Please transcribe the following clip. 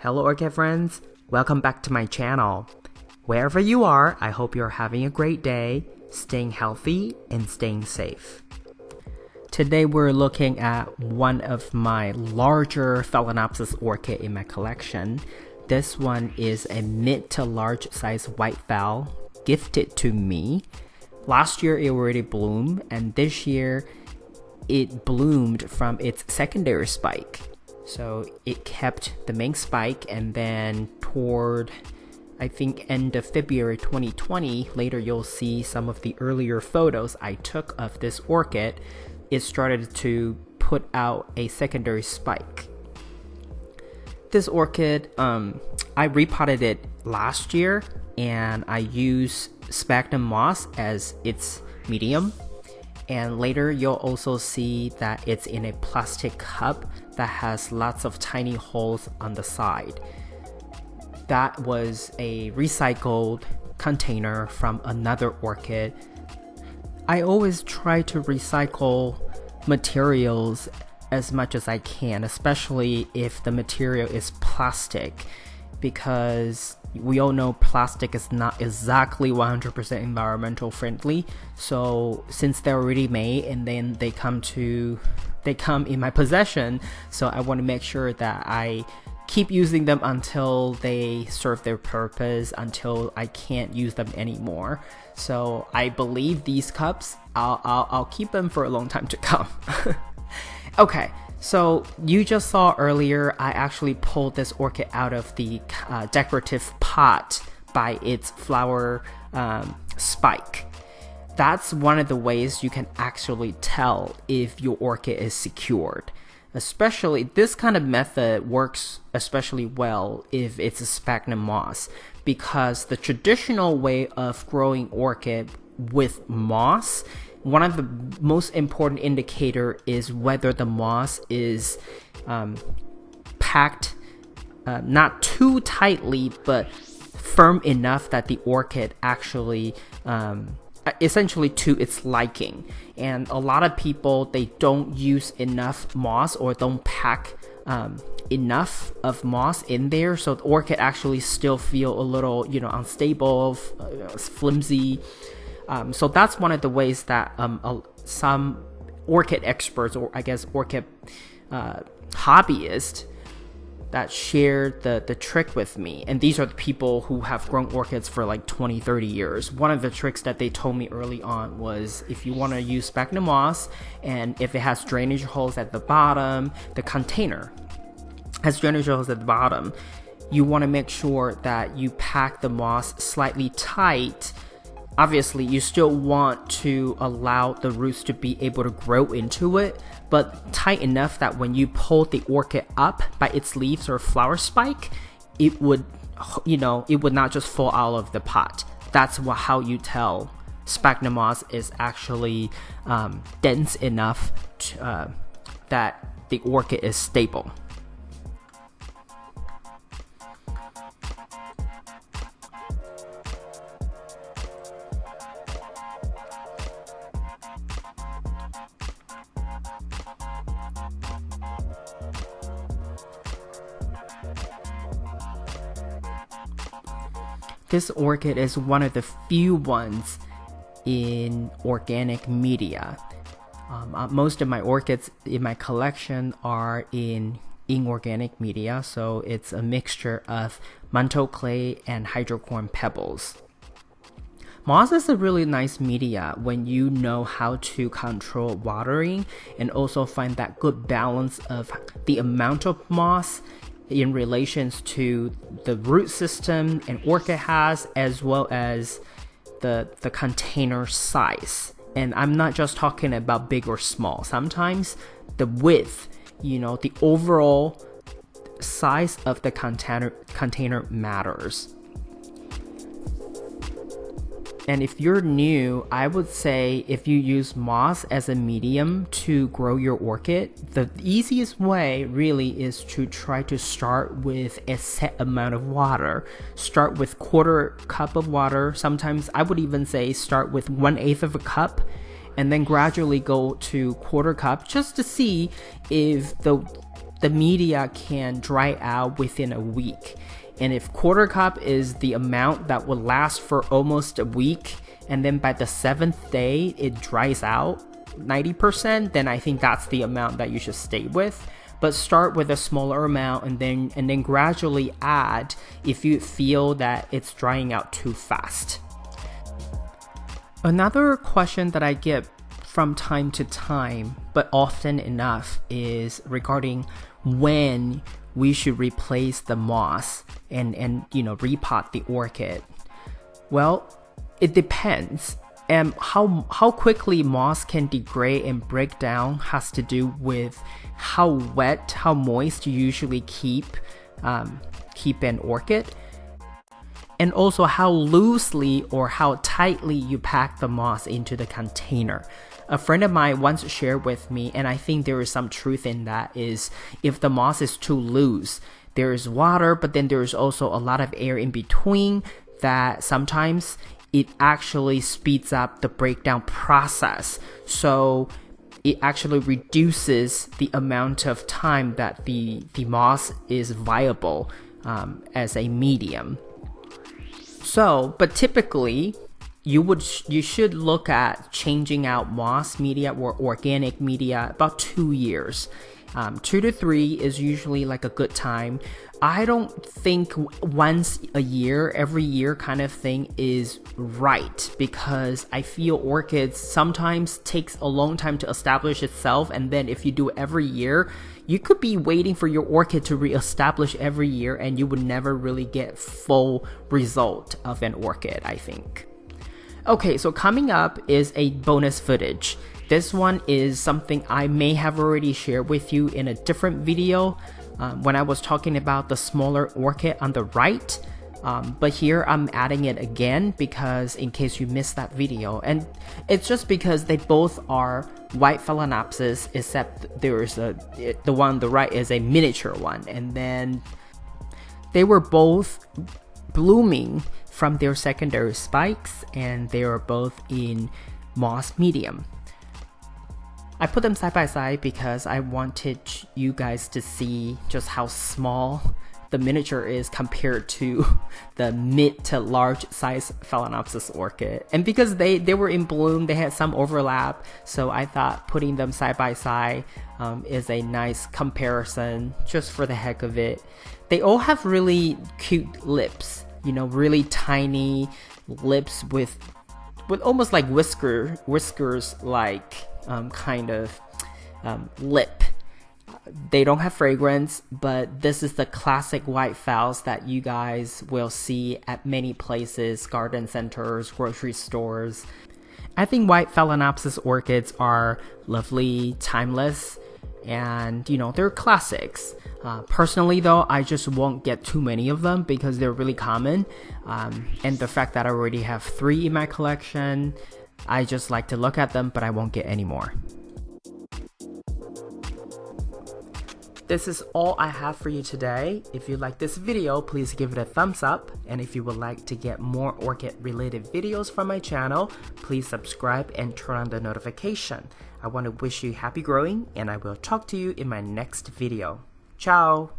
Hello Orchid friends, welcome back to my channel. Wherever you are, I hope you're having a great day, staying healthy and staying safe. Today we're looking at one of my larger Phalaenopsis orchid in my collection. This one is a mid to large size white phal gifted to me. Last year it already bloomed, and this year it bloomed from its secondary spike. So it kept the main spike, and then toward, I think, end of February 2020, later you'll see some of the earlier photos I took of this orchid, it started to put out a secondary spike. This orchid, I repotted it last year, and I used sphagnum moss as its medium. And later you'll also see that it's in a plastic cup that has lots of tiny holes on the side. That was a recycled container from another orchid. I always try to recycle materials as much as I can, especially if the material is plastic, because we all know plastic is not exactly 100% environmental friendly. So since they're already made and then they come in my possession, so I want to make sure that I keep using them until they serve their purpose, until I can't use them anymore. So I believe these cups, I'll keep them for a long time to come. Okay. So you just saw earlier, I actually pulled this orchid out of the decorative pot by its flower spike. That's one of the ways you can actually tell if your orchid is secured. Especially, this kind of method works especially well if it's a sphagnum moss, because the traditional way of growing orchid with moss, one of the most important indicator is whether the moss is packed not too tightly but firm enough that the orchid actually essentially to its liking. And a lot of people, they don't use enough moss or don't pack enough of moss in there, so the orchid actually still feel a little unstable, flimsy. So that's one of the ways that some orchid experts, or I guess orchid hobbyists, that shared the trick with me. And these are the people who have grown orchids for like 20-30 years. One of the tricks that they told me early on was, if you want to use sphagnum moss, and if it has drainage holes at the bottom, the container has drainage holes at the bottom, you want to make sure that you pack the moss slightly tight. Obviously, you still want to allow the roots to be able to grow into it, but tight enough that when you pull the orchid up by its leaves or flower spike, it would, it would not just fall out of the pot. That's how you tell sphagnum moss is actually dense enough that the orchid is stable. This orchid is one of the few ones in organic media. Most of my orchids in my collection are in inorganic media, so it's a mixture of manto clay and hydrocorn pebbles. Moss is a really nice media when you know how to control watering and also find that good balance of the amount of moss in relations to the root system an orchid has, as well as the container size. And I'm not just talking about big or small. Sometimes the width, the overall size of the container matters. And if you're new, I would say if you use moss as a medium to grow your orchid, the easiest way really is to try to start with a set amount of water. Start with 1/4 cup of water. Sometimes I would even say start with 1/8 of a cup, and then gradually go to 1/4 cup, just to see if the the media can dry out within a week. And if quarter cup is the amount that will last for almost a week, and then by the 7th day it dries out 90%, then I think that's the amount that you should stay with. But start with a smaller amount and then gradually add if you feel that it's drying out too fast. Another question that I get from time to time, but often enough, is regarding when we should replace the moss and repot the orchid. Well, it depends. And how quickly moss can degrade and break down has to do with how wet, how moist you usually keep an orchid, and also how loosely or how tightly you pack the moss into the container. A friend of mine once shared with me, and I think there is some truth in that, is if the moss is too loose, there is water, but then there is also a lot of air in between, that sometimes it actually speeds up the breakdown process. So it actually reduces the amount of time that the moss is viable as a medium. So, but typically, you should look at changing out moss media or organic media about 2 years. 2 to 3 is usually like a good time. I don't think once a year, every year kind of thing is right, because I feel orchids sometimes takes a long time to establish itself, and then if you do it every year, you could be waiting for your orchid to reestablish every year and you would never really get full result of an orchid, I think. Okay, so coming up is a bonus footage. This one is something I may have already shared with you in a different video when I was talking about the smaller orchid on the right. But here I'm adding it again because in case you missed that video. And it's just because they both are white Phalaenopsis, except there's the one on the right is a miniature one. And then they were both blooming from their secondary spikes, and they are both in moss medium. I put them side by side because I wanted you guys to see just how small the miniature is compared to the mid to large size Phalaenopsis orchid. And because they were in bloom, they had some overlap, so I thought putting them side by side is a nice comparison just for the heck of it. They all have really cute lips, really tiny lips with almost like whiskers like kind of lip. They don't have fragrance, but this is the classic white phals that you guys will see at many places, garden centers, grocery stores. I think white Phalaenopsis orchids are lovely, timeless, and they're classics. Personally though, I just won't get too many of them because they're really common, and the fact that I already have 3 in my collection, I just like to look at them, but I won't get any more. This is all I have for you today. If you like this video, please give it a thumbs up. And if you would like to get more orchid related videos from my channel, please subscribe and turn on the notification. I want to wish you happy growing, and I will talk to you in my next video. Ciao!